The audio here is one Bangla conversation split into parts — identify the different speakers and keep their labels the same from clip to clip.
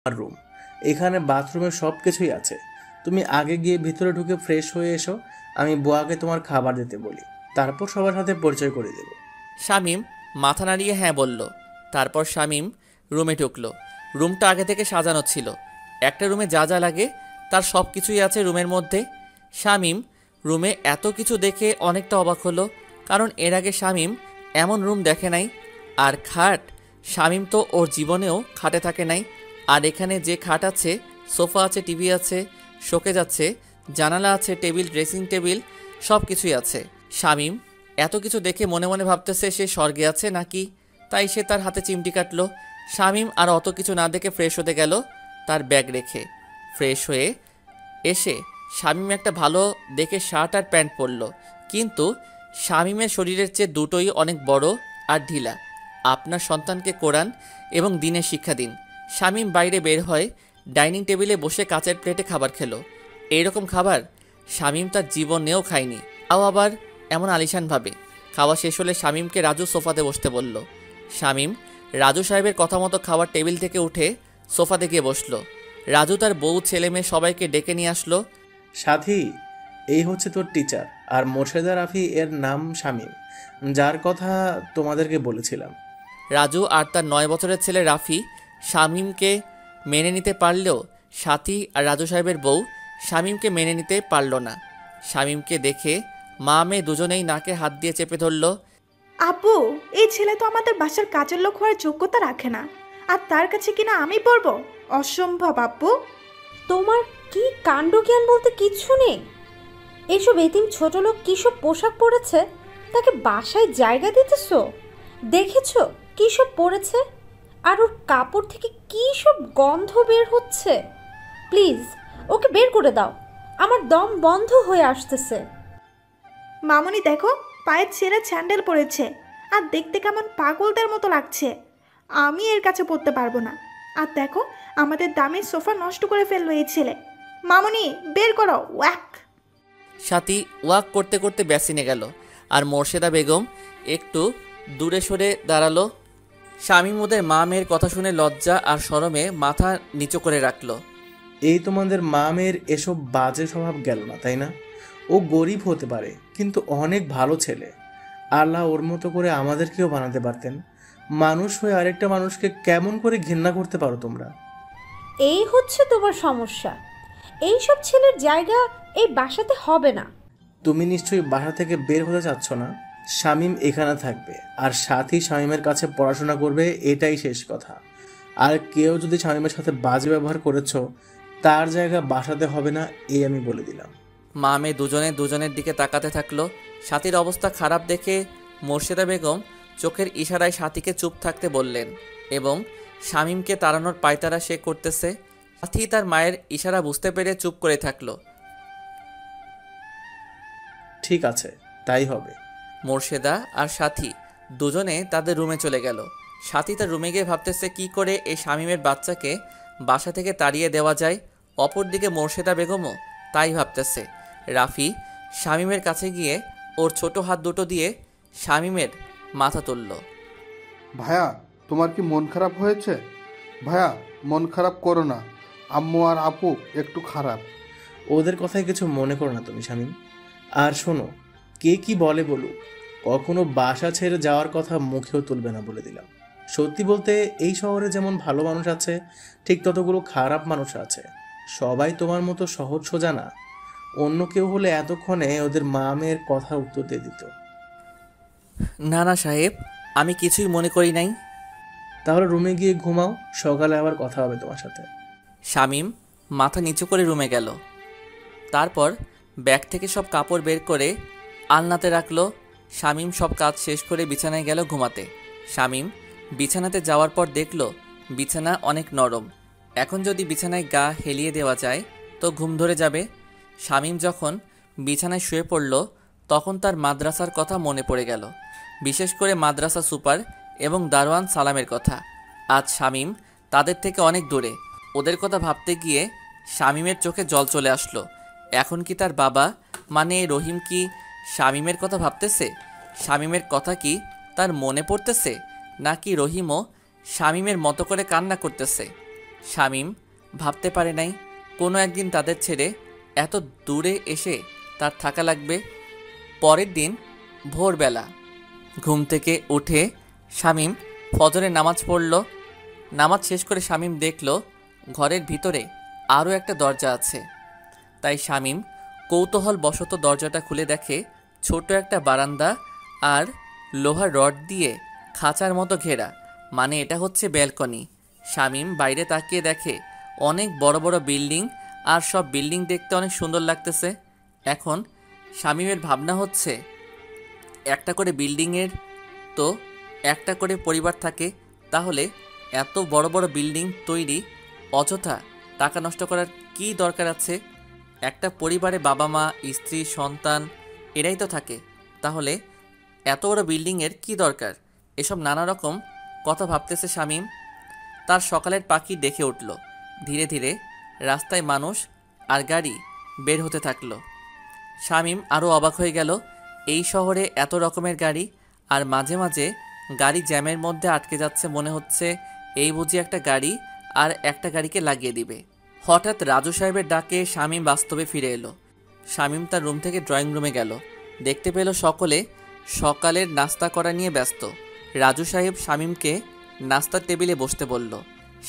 Speaker 1: আর রুম। এখানে বাথরুমে সব কিছুই আছে। তুমি আগে গিয়ে ভিতরে ঢুকে ফ্রেশ হয়ে এসো। আমি বুয়াকে তোমার খাবার দিতে বলি, তারপর সবার সাথে পরিচয় করে দেব।
Speaker 2: শামীম মাথা নাড়িয়ে হ্যাঁ বলল। তারপর শামীম রুমে ঢুকলো। রুমটা আগে থেকে সাজানো ছিল। একটা রুমে যা যা লাগে তার সব কিছুই আছে রুমের মধ্যে। শামীম রুমে এত কিছু দেখে অনেকটা অবাক হলো, কারণ এর আগে শামীম এমন রুম দেখে নাই। আর খাট, শামীম তো ওর জীবনেও খাটে থাকে নাই। আর এখানে যে খাট আছে, সোফা আছে, টিভি আছে, শোকেজ আছে, জানালা আছে, টেবিল, ড্রেসিং টেবিল, সব কিছুই আছে। শামীম এত কিছু দেখে মনে মনে ভাবতেছে সে স্বর্গে আছে নাকি। তাই সে তার হাতে চিমটি কাটলো। শামীম আর অত কিছু না দেখে ফ্রেশ হতে গেল তার ব্যাগ রেখে। ফ্রেশ হয়ে এসে শামীম একটা ভালো দেখে শার্ট আর প্যান্ট পরল। কিন্তু শামীমের শরীরের চেয়ে দুটোই অনেক বড় আর ঢিলা। আপনার সন্তানকে কোরআন এবং দ্বীনের শিক্ষা দিন। শামীম বাইরে বের হয়, ডাইনিং টেবিলে বসে কাচের প্লেটে খাবার খেলো। এইরকম খাবার শামীম তার জীবনেও খায়নি, তাও আবার এমন আলিশানভাবে। খাওয়া শেষ হলে শামীমকে রাজু সোফাতে বসতে বলল। শামীম রাজু সাহেবের কথা মতো খাওয়ার টেবিল থেকে উঠে সোফাতে গিয়ে বসলো। রাজু তার বউ, ছেলে মেয়ে সবাইকে ডেকে নিয়ে আসলো।
Speaker 1: সাথী, এই হচ্ছে তোর টিচার, আর মোর্শেদা রাফি এর নাম শামীম, যার কথা তোমাদেরকে বলেছিলাম।
Speaker 2: রাজু আর তার 9 বছরের ছেলে রাফি শামীমকে মেনে নিতে পারলেও সাথী আর রাজু সাহেবের বউ শামীমকে মেনে নিতে পারল না। শামীমকে দেখে মা মেয়ে দুজনেই নাকে হাত দিয়ে চেপে ধরল।
Speaker 3: আপু, এই ছেলে তো আমাদের বাসার কাজের লোক হওয়ার যোগ্যতা রাখে না, আর তার কাছে কিনা আমি পড়বো? অসম্ভব আপু।
Speaker 4: তোমার কি কাণ্ডজ্ঞান বলতে কিচ্ছু নেই? এইসব এতিম ছোট লোক কিসব পোশাক পরেছে, তাকে বাসায় জায়গা দিতেছো? দেখেছো কিসব পরেছে? আর ওর কাপড় থেকে কী সব গন্ধ বের হচ্ছে। প্লিজ ওকে বের করে দাও, আমার দম বন্ধ হয়ে আসতেছে।
Speaker 3: মামুনি দেখো, পায়ের ছেঁড়া স্যান্ডেল পরেছে, আর দেখতে কেমন পাগলদের মতো লাগছে। আমি এর কাছে পড়তে পারবো না। আর দেখো, আমাদের দামি সোফা নষ্ট করে ফেললো এই ছেলে। মামুনি, বের করো, ওয়াক।
Speaker 2: সাথী ওয়াক করতে করতে বেসিনে গেল, আর মোর্শেদা বেগম একটু দূরে সরে দাঁড়ালো। শামীম ওদের মা মেয়ের কথা শুনে লজ্জা আর শরমে মাথা নিচু করে রাখলো।
Speaker 1: এই তোমাদের মা মেয়ের এসব বাজে স্বভাব গেল না, তাই না? ও গরিব হতে পারে, কিন্তু অনেক ভালো ছেলে। আল্লাহ ওর মতো করে আমাদেরকেও বানাতে পারতেন। মানুষ হয়ে আরেকটা মানুষকে কেমন করে ঘৃণা করতে পারো তোমরা?
Speaker 4: এই হচ্ছে তোমার সমস্যা। এইসব ছেলের জায়গা এই বাসাতে হবে না।
Speaker 1: তুমি নিশ্চয়ই বাসা থেকে বের হতে চাচ্ছ না। শামীম এখানে থাকবে, আর সাথী শামীমের কাছে পড়াশোনা করবে, এটাই শেষ কথা। আর কেউ যদি শামীমের সাথে বাজে ব্যবহার করেছ, তার জায়গা বাসাতে হবে না, এই আমি বলে দিলাম।
Speaker 2: মা মেয়ে দুজনে দুজনের দিকে তাকাতে থাকলো। সাথীর অবস্থা খারাপ দেখে মোর্শেদা বেগম চোখের ইশারায় সাথীকে চুপ থাকতে বললেন, এবং শামীমকে তাড়ানোর পায়তারা সে করতেছে। সাথী তার মায়ের ইশারা বুঝতে পেরে চুপ করে থাকলো।
Speaker 1: ঠিক আছে, তাই হবে।
Speaker 2: মোর্শেদা আর সাথী দুজনে তাদের রুমে চলে গেল। সাথী তার রুমে গিয়ে ভাবতেছে কি করে এই শামীমের বাচ্চাকে বাসা থেকে তাড়িয়ে দেওয়া যায়। অপরদিকে মোর্শেদা বেগমও তাই ভাবতেছে। রাফি শামীমের কাছে গিয়ে ওর ছোট হাত দুটো দিয়ে শামীমের মাথা তুলল।
Speaker 5: ভাইয়া, তোমার কি মন খারাপ হয়েছে? ভাইয়া, মন খারাপ করো না, আম্মু আর আপু একটু খারাপ।
Speaker 1: ওদের কথায় কিছু মনে করো না তুমি শামীম। আর শোনো, কে কি বলে বলুক, কখনো বাসা ছেড়ে যাওয়ার কথা মুখেও তুলবে না বলে দিলাম। সত্যি বলতে, এই শহরে যেমন ভালো মানুষ আছে, ঠিক ততগুলো খারাপ মানুষ আছে। সবাই তোমার মতো সহজ সোজা না। অন্য কেউ হলে এতক্ষণে ওদের মা মেয়ের কথা উত্তর দিয়ে দিত।
Speaker 2: না না সাহেব, আমি কিছুই মনে করি নাই।
Speaker 1: তাহলে রুমে গিয়ে ঘুমাও, সকালে আবার কথা হবে তোমার সাথে।
Speaker 2: শামীম মাথা নিচু করে রুমে গেল। তারপর ব্যাগ থেকে সব কাপড় বের করে আলনাতে রাখলো। শামীম সব কাজ শেষ করে বিছানায় গেল ঘুমাতে। শামীম বিছানাতে যাওয়ার পর দেখল বিছানা অনেক নরম। এখন যদি বিছানায় গা হেলিয়ে দেওয়া যায় তো ঘুম ধরে যাবে। শামীম যখন বিছানায় শুয়ে পড়ল, তখন তার মাদ্রাসার কথা মনে পড়ে গেল, বিশেষ করে মাদ্রাসা সুপার এবং দারোয়ান সালামের কথা। আজ শামীম তাদের থেকে অনেক দূরে। ওদের কথা ভাবতে গিয়ে শামীমের চোখে জল চলে আসলো। এখন কি তার বাবা, মানে রহিম, কি শামীমের কথা ভাবতেছে? শামীমের কথা কি তার মনে পড়তেছে, নাকি রহিমও শামীমের মতো করে কান্না করতেছে? শামীম ভাবতে পারে নাই কোনো একদিন তাদের ছেড়ে এত দূরে এসে তার থাকা লাগবে। পরের দিন ভোরবেলা ঘুম থেকে উঠে শামীম ফজরের নামাজ পড়ল। নামাজ শেষ করে শামীম দেখল ঘরের ভিতরে আরও একটা দরজা আছে। তাই শামীম কৌতূহলবশত দরজাটা খুলে দেখে ছোট একটা বারান্দা আর লোহার রড দিয়ে খাঁচার মতো ঘেরা, মানে এটা হচ্ছে ব্যালকনি। শামীম বাইরে তাকিয়ে দেখে অনেক বড় বড় বিল্ডিং, আর সব বিল্ডিং দেখতে অনেক সুন্দর লাগতেছে। এখন শামীমের ভাবনা হচ্ছে, একটা করে বিল্ডিংয়ের তো একটা করে পরিবার থাকে, তাহলে এত বড় বড় বিল্ডিং তৈরি অযথা টাকা নষ্ট করার কি দরকার আছে? একটা পরিবারে বাবা মা, স্ত্রী, সন্তান এরাই তো থাকে, তাহলে এত বড় বিল্ডিংয়ের কি দরকার? এসব নানা রকম কথা ভাবতেছে শামীম। তার সকালের পাখি দেখে উঠল। ধীরে ধীরে রাস্তায় মানুষ আর গাড়ি বের হতে থাকলো। শামীম আরও অবাক হয়ে গেল, এই শহরে এত রকমের গাড়ি, আর মাঝে মাঝে গাড়ি জ্যামের মধ্যে আটকে যাচ্ছে, মনে হচ্ছে এই বুঝি একটা গাড়ি আর একটা গাড়িকে লাগিয়ে দিবে। হঠাৎ রাজু সাহেবের ডাকে শামীম বাস্তবে ফিরে এলো। শামীম তার রুম থেকে ড্রয়িং রুমে গেল। দেখতে পেল সকলে সকালের নাস্তা করা নিয়ে ব্যস্ত। রাজু সাহেব শামীমকে নাস্তার টেবিলে বসতে বলল।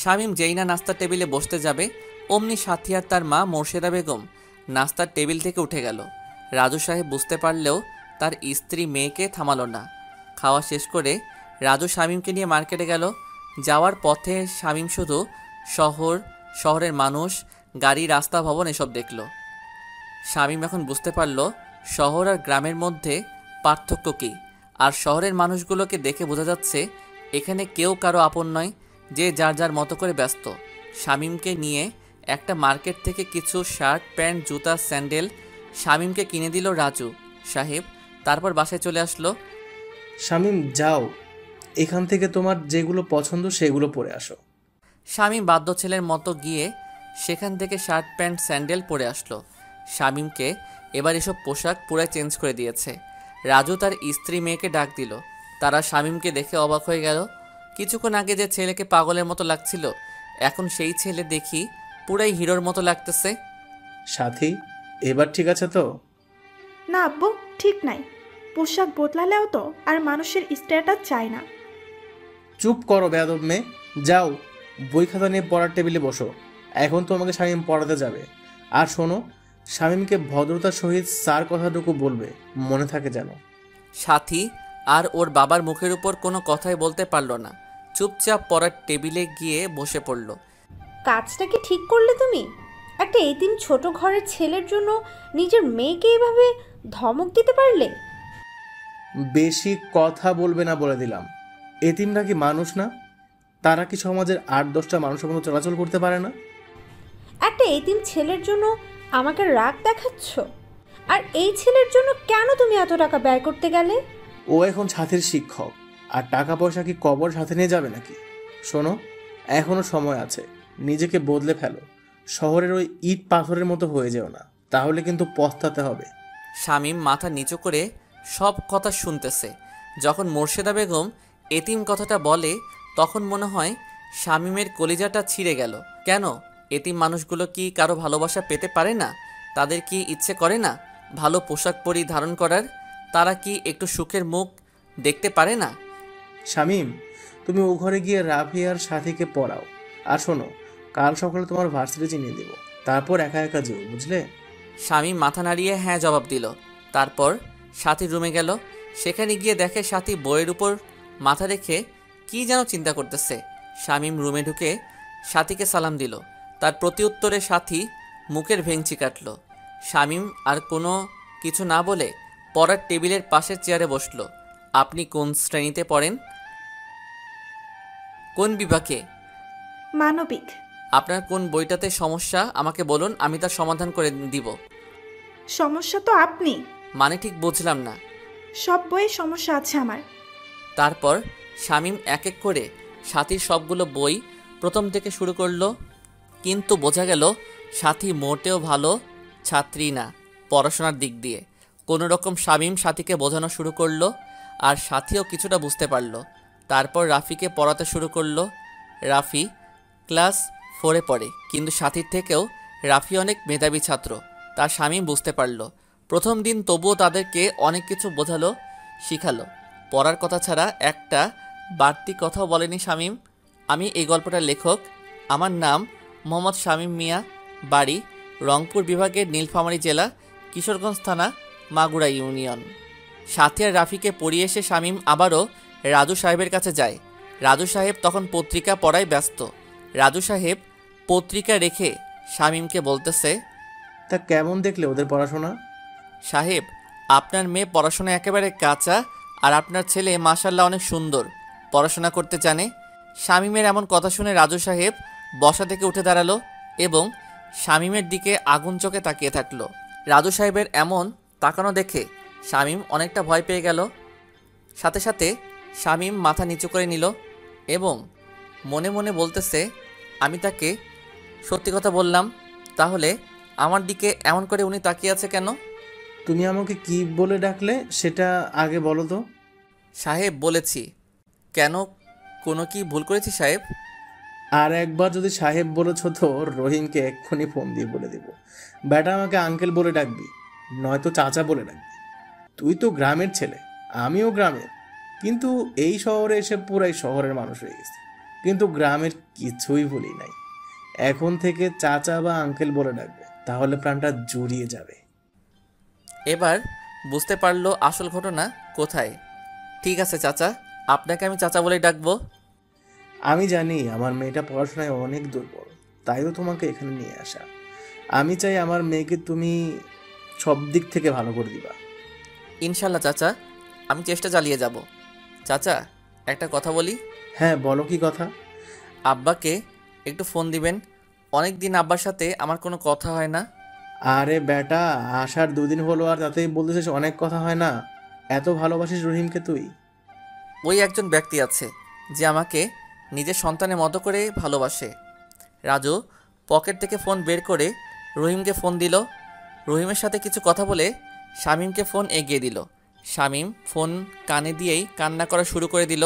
Speaker 2: শামীম যেই না নাস্তার টেবিলে বসতে যাবে, অমনি সাথী আর তার মা মোর্শেদা বেগম নাস্তার টেবিল থেকে উঠে গেল। রাজু সাহেব বুঝতে পারলেও তার স্ত্রী মেয়েকে থামালো না। খাওয়া শেষ করে রাজু শামীমকে নিয়ে মার্কেটে গেল। যাওয়ার পথে শামীম শুধু শহরের মানুষ, গাড়ি, রাস্তা, ভবন এসব দেখল। শামীম এখন বুঝতে পারল শহর আর গ্রামের মধ্যে পার্থক্য কী। আর শহরের মানুষগুলোকে দেখে বোঝা যাচ্ছে এখানে কেউ কারো আপন নয়, যে যার যার মতো করে ব্যস্ত। শামীমকে নিয়ে একটা মার্কেট থেকে কিছু শার্ট, প্যান্ট, জুতা, স্যান্ডেল শামীমকে কিনে দিল রাজু সাহেব। তারপর বাসায় চলে আসলো।
Speaker 1: শামীম যাও, এখান থেকে তোমার যেগুলো পছন্দ সেগুলো পরে আসো।
Speaker 2: শামীম বাধ্য ছেলের মতো গিয়ে সেখান থেকে শার্ট, প্যান্ট, স্যান্ডেল পরে আসলো। শামীমকে এবার এসব পোশাক পুরাই চেঞ্জ করে দিয়েছে। রাজু তার স্ত্রী মেয়েকে ডাক দিল। তারা শামীমকে দেখে অবাক হয়ে গেল। কিছুক্ষণ আগে যে ছেলেকে পাগলের মতো লাগছিল, এখন সেই ছেলে দেখি পুরাই হিরোর মতো লাগতেছে।
Speaker 1: সাথী, এবার ঠিক আছে তো?
Speaker 3: না আব্বু, ঠিক নাই। পোশাক বদলালেও তো আর মানুষের স্ট্যাটাস চায় না।
Speaker 1: চুপ করো বেয়াদব মেয়ে, যাও বই খাতা নিয়ে পড়ার টেবিলে বসো। এখন তোমাকে শামীম পড়াতে যাবে। আর শোনো, শামীমকে ভদ্রতার সহিত স্যার কথাটুকু বলবে, মনে থাকে যেন।
Speaker 2: সাথী আর ওর বাবার মুখের উপর কোনো কথাই বলতে পারল না। চুপচাপ পড়ার টেবিলে গিয়ে বসে পড়ল।
Speaker 4: কাজটা কি ঠিক করলে তুমি? একটা এতিম ছোট ঘরের ছেলের জন্য নিজের মেয়েকে এভাবে ধমক দিতে পারলে?
Speaker 1: বেশি কথা বলবে না বলে দিলাম। এতিমরা কি মানুষ না? তারা কি সমাজের ৮-১০টা মানুষের মতো চলাচল করতে পারে না?
Speaker 4: একটা এতিম ছেলের জন্য আমাকে রাগ দেখাচ্ছ? আর এই ছেলের জন্য কেন তুমি এত টাকা ব্যয় করতে গেলে?
Speaker 1: ও এখন সাথীর শিক্ষক, আর টাকা পয়সা কি কবর সাথে নিয়ে যাবে নাকি? শোনো, এখনো সময় আছে, নিজেকে বদলে ফেলো। শহরের ওই ইট পাথরের মতো হয়ে যেও না, তাহলে কিন্তু পস্তাতে হবে।
Speaker 2: শামীম মাথা নিচু করে সব কথা শুনতেছে। যখন মোর্শেদা বেগম এতিম কথাটা বলে, তখন মনে হয় শামীমের কলিজাটা ছিঁড়ে গেল। কেন? এতিম মানুষগুলো কি কারো ভালোবাসা পেতে পারে না? তাদের কি ইচ্ছে করে না ভালো পোশাক পরিধারণ করার? তারা কি একটু সুখের মুখ দেখতে পারে না?
Speaker 1: শামীম, তুমি ও ঘরে গিয়ে রাফিয়ার সাথীকে পড়াও। আর শোনো, কাল সকালে তোমার ভার্সিটি চিনিয়ে দেবো, তারপর একা একা যেও, বুঝলে?
Speaker 2: শামীম মাথা নাড়িয়ে হ্যাঁ জবাব দিল। তারপর সাথীর রুমে গেল। সেখানে গিয়ে দেখে সাথী বইয়ের উপর মাথা রেখে কি যেন চিন্তা করতেছে। শামীম রুমে ঢুকে সাথীকে সালাম দিল। তার প্রতি উত্তরে সাথী মুখের ভেঙচি কাটল। শামীম আর কোনো কিছু না বলে পড়ার টেবিলের পাশের চেয়ারে বসল। আপনি কোন শ্রেণীতে পড়েন? কোন বিভাগে?
Speaker 3: মানবিক।
Speaker 2: আপনার কোন বইটাতে সমস্যা আমাকে বলুন, আমি তার সমাধান করে দিব।
Speaker 3: সমস্যা তো আপনি।
Speaker 2: মানে ঠিক বুঝলাম না।
Speaker 3: সব বইয়ে সমস্যা আছে আমার।
Speaker 2: তারপর শামীম এক এক করে সাথীর সবগুলো বই প্রথম থেকে শুরু করলো। কিন্তু বোঝা গেল সাথী মোটেও ভালো ছাত্রী না পড়াশোনার দিক দিয়ে। কোনো রকম শামীম সাথীকে বোঝানো শুরু করলো, আর সাথীও কিছুটা বুঝতে পারলো। তারপর রাফিকে পড়াতে শুরু করলো। রাফি ক্লাস 4-এ পড়ে, কিন্তু সাথীর থেকেও রাফি অনেক মেধাবী ছাত্র। তার শামীম বুঝতে পারল। প্রথম দিন তবুও তাদেরকে অনেক কিছু বোঝালো, শিখালো। পড়ার কথা ছাড়া একটা বাড়তি কথাও বলেনি শামীম। আমি এই গল্পটার লেখক। আমার নাম মোহাম্মদ শামীম মিয়া, বাড়ি রংপুর বিভাগের নীলফামারী জেলা, কিশোরগঞ্জ থানা, মাগুরা ইউনিয়ন। সাথী আর রাফিকে পড়িয়ে এসে শামীম আবারও রাজু সাহেবের কাছে যায়। রাজু সাহেব তখন পত্রিকা পড়ায় ব্যস্ত। রাজু সাহেব পত্রিকা রেখে শামীমকে বলতেছে,
Speaker 1: তা কেমন দেখলে ওদের পড়াশোনা?
Speaker 2: সাহেব, আপনার মেয়ে পড়াশোনা একেবারে কাঁচা, আর আপনার ছেলে মাশাল্লাহ অনেক সুন্দর, পড়াশোনা করতে জানে। শামীমের এমন কথা শুনে রাজু সাহেব বসা থেকে উঠে দাঁড়ালো এবং শামীমের দিকে আগুন চোখে তাকিয়ে থাকলো। রাজু সাহেবের এমন তাকানো দেখে শামীম অনেকটা ভয় পেয়ে গেল। সাথে সাথে শামীম মাথা নিচু করে নিল এবং মনে মনে বলতেছে, আমি তাকে সত্যি কথা বললাম, তাহলে আমার দিকে এমন করে উনি তাকিয়ে আছে কেন?
Speaker 1: তুমি আমাকে কি বলে ডাকলে সেটা আগে বলো তো।
Speaker 2: সাহেব বলেছি। কেন, কোনো কি ভুল করেছি সাহেব?
Speaker 1: আর একবার যদি সাহেব বলেছ তো রহিমকে এক্ষুনি ফোন দিয়ে বলে দেব, বেটা আমাকে আঙ্কেল বলে ডাকবি, নয়তো চাচা বলে ডাকবি। তুই তো গ্রামের ছেলে, আমিও গ্রামের, কিন্তু এই শহরে এসে পুরাই শহরের মানুষ হয়ে গেছে, কিন্তু গ্রামের কিছুই বলি নাই। এখন থেকে চাচা বা আঙ্কেল বলে ডাকবে, তাহলে প্রাণটা জুড়িয়ে যাবে।
Speaker 2: এবার বুঝতে পারলো আসল ঘটনা কোথায়। ঠিক আছে চাচা, আপনাকে আমি চাচা বলেই ডাকবো।
Speaker 1: আমি জানি আমার মেয়েটা পড়াশোনায় অনেক দুর্বল, তাই তো তোমাকে এখানে নিয়ে আসা। আমি চাই আমার মেয়েকে তুমি সব দিক থেকে ভালো করে দিবা।
Speaker 2: ইনশাল্লাহ চাচা, আমি চেষ্টা চালিয়ে যাব। চাচা, একটা কথা বলি।
Speaker 1: হ্যাঁ বলো, কি কথা?
Speaker 2: আব্বাকে একটু ফোন দিবেন, অনেক দিন আব্বার সাথে আমার কোনো কথা হয় না।
Speaker 1: আরে বেটা, আসার দুদিন হলো আর তাতেই বলতেছিস অনেক কথা হয় না? এত ভালোবাসিস রহিমকে তুই?
Speaker 2: ওই একজন ব্যক্তি আছে যে আমাকে নিজের সন্তানের মতো করে ভালোবাসে। রাজু পকেট থেকে ফোন বের করে রহিমকে ফোন দিল। রহিমের সাথে কিছু কথা বলে শামীমকে ফোন এগিয়ে দিল। শামীম ফোন কানে দিয়েই কান্না করা শুরু করে দিল।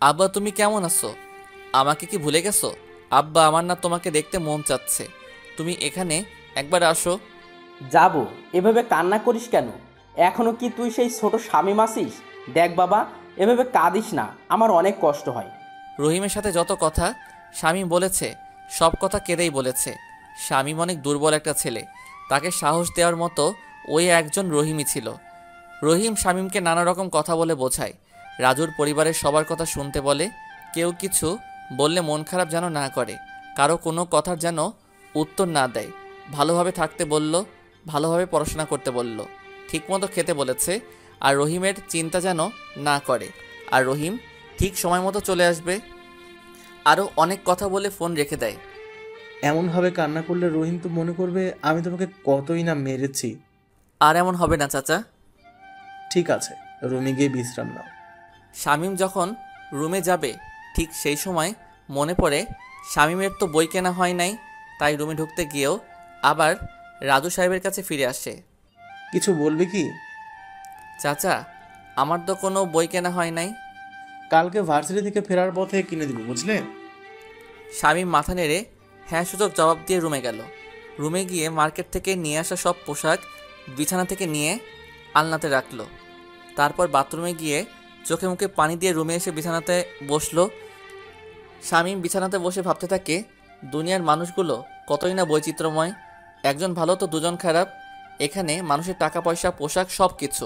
Speaker 2: আব্বা, তুমি কেমন আছো? আমাকে কি ভুলে গেছো? আব্বা, আমার না তোমাকে দেখতে মন চাচ্ছে, তুমি এখানে একবার আসো।
Speaker 6: যাব, এভাবে কান্না করিস কেন? এখনো কি তুই সেই ছোট শামীম আছিস? দেখ বাবা, এভাবে কাঁদিস না, আমার অনেক কষ্ট হয়।
Speaker 2: রহিমের সাথে যত কথা শামীম বলেছে সব কথা কেঁদেই বলেছে। শামীম অনেক দুর্বল একটা ছেলে, তাকে সাহস দেওয়ার মতো ওই একজন রহিমই ছিল। রহিম শামীমকে নানা রকম কথা বলে বোঝায়, রাজুর পরিবারের সবার কথা শুনতে বলে, কেউ কিছু বললে মন খারাপ যেন না করে, কারো কোনো কথার যেন উত্তর না দেয়। ভালোভাবে থাকতে বলল, ভালোভাবে পড়াশোনা করতে বলল, ঠিকমতো খেতে বলেছে, আর রহিমের চিন্তা যেন না করে, আর রহিম ঠিক সময় মতো চলে আসবে। আরও অনেক কথা বলে ফোন রেখে দেয়।
Speaker 1: এমনভাবে কান্না করলে রহিম তো মনে করবে আমি তোমাকে কতই না মেরেছি।
Speaker 2: আর এমন হবে না চাচা।
Speaker 1: ঠিক আছে, রুমে গিয়ে বিশ্রাম নাও।
Speaker 2: শামীম যখন রুমে যাবে ঠিক সেই সময় মনে পড়ে শামীমের তো বই কেনা হয় নাই, তাই রুমে ঢুকতে গিয়েও আবার রাজু সাহেবের কাছে ফিরে আসে।
Speaker 1: কিছু বলবি কি?
Speaker 2: চাচা, আমার তো কোনো বই কেনা হয় নাই।
Speaker 1: কালকে ভার্সিটি থেকে ফেরার পথে কিনে দিব, বুঝলে?
Speaker 2: শামীম মাথা নেড়ে হ্যাঁ সূচক জবাব দিয়ে রুমে গেল। রুমে গিয়ে মার্কেট থেকে নিয়ে আসা সব পোশাক বিছানা থেকে নিয়ে আলনাতে রাখলো। তারপর বাথরুমে গিয়ে চোখে মুখে পানি দিয়ে রুমে এসে বিছানাতে বসলো। শামীম বিছানাতে বসে ভাবতে থাকে, দুনিয়ার মানুষগুলো কতই না বৈচিত্র্যময়, একজন ভালো তো দুজন খারাপ। এখানে মানুষের টাকা পয়সা পোশাক সব কিছু।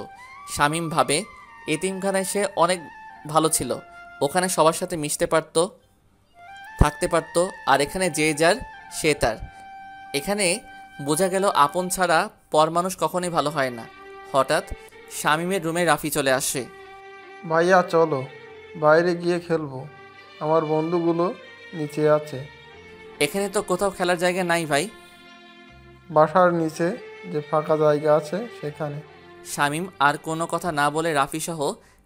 Speaker 2: শামীম ভাবে এতিমখানায় সে অনেক ভালো ছিল, ওখানে সবার সাথে মিশতে পারতো, থাকতে পারতো, আর এখানে যে যার সে তার। এখানে বোঝা গেল আপন ছাড়া পর মানুষ কখনোই ভালো হয় না। হঠাৎ শামীমের রুমে রাফি চলে আসে।
Speaker 7: ভাইয়া চলো বাইরে গিয়ে খেলবো, আমার বন্ধুগুলো নিচে আছে।
Speaker 2: এখানে তো কোথাও খেলার জায়গা নাই ভাই।
Speaker 7: বাসার নিচে যে ফাঁকা জায়গা আছে সেখানে।
Speaker 2: শামীম আর কোনো কথা না বলে রাফিসহ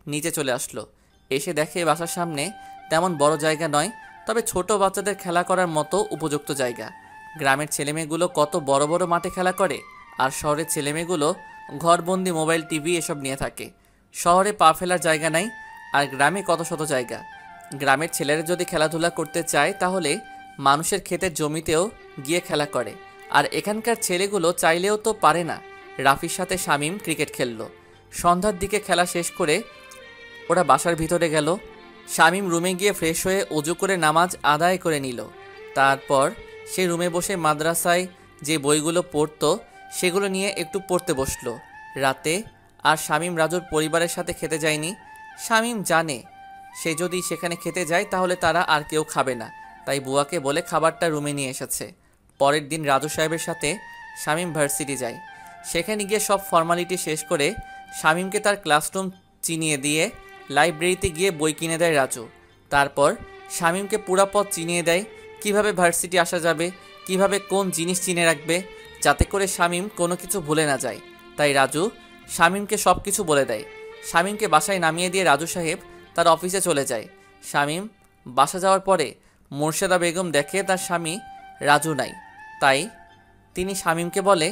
Speaker 2: নিচে চলে আসলো। এসে দেখে বাসার সামনে তেমন বড় জায়গা নয়, তবে ছোট বাচ্চাদের খেলা করার মতো উপযুক্ত জায়গা। গ্রামের ছেলেমেয়েগুলো কত বড় বড় মাঠে খেলা করে, আর শহরের ছেলেমেয়েগুলো ঘরবন্দি মোবাইল টিভি এসব নিয়ে থাকে। শহরে পা ফেলার জায়গা নাই, আর গ্রামে কত শত জায়গা। গ্রামের ছেলেরা যদি খেলাধুলা করতে চায় তাহলে মানুষের ক্ষেতের জমিতেও গিয়ে খেলা করে। আর এখানকার ছেলেগুলো চাইলেও তো পারে না। রাফির সাথে শামীম ক্রিকেট খেললো। সন্ধ্যার দিকে খেলা শেষ করে ওরা বাসার ভিতরে গেল। শামীম রুমে গিয়ে ফ্রেশ হয়ে অজু করে নামাজ আদায় করে নিল। তারপর সে রুমে বসে মাদ্রাসায় যে বইগুলো পড়তো সেগুলো নিয়ে একটু পড়তে বসলো। রাতে আর শামীম রাজুর পরিবারের সাথে খেতে যায়নি। শামীম জানে সে যদি সেখানে খেতে যায় তাহলে তারা আর কেউ খাবে না, তাই বুয়াকে বলে খাবারটা রুমে নিয়ে এসেছে। পরের দিন রাজু সাহেবের সাথে শামীম ভার্সিটি যায়। সেখানে গিয়ে সব ফর্মালিটি শেষ করে শামীমকে তার ক্লাসরুম চিনিয়ে দিয়ে লাইব্রেরিতে গিয়ে বই কিনে দেয় রাজু। তারপর শামীমকে পুরা পথ চিনিয়ে দেয় কিভাবে ভার্সিটি আসা যাবে, কিভাবে কোন জিনিস চিনে রাখবে, যাতে করে শামীম কোনো কিছু ভুলে না যায়। তাই রাজু শামীমকে সব কিছু বলে দেয়। শামীমকে বাসায় নামিয়ে দিয়ে রাজু সাহেব তার অফিসে চলে যায়। শামীম বাসা যাওয়ার পরে মোর্শেদা বেগম দেখে তার স্বামী রাজু নাই। তাই তিনি শামীমকে বলে,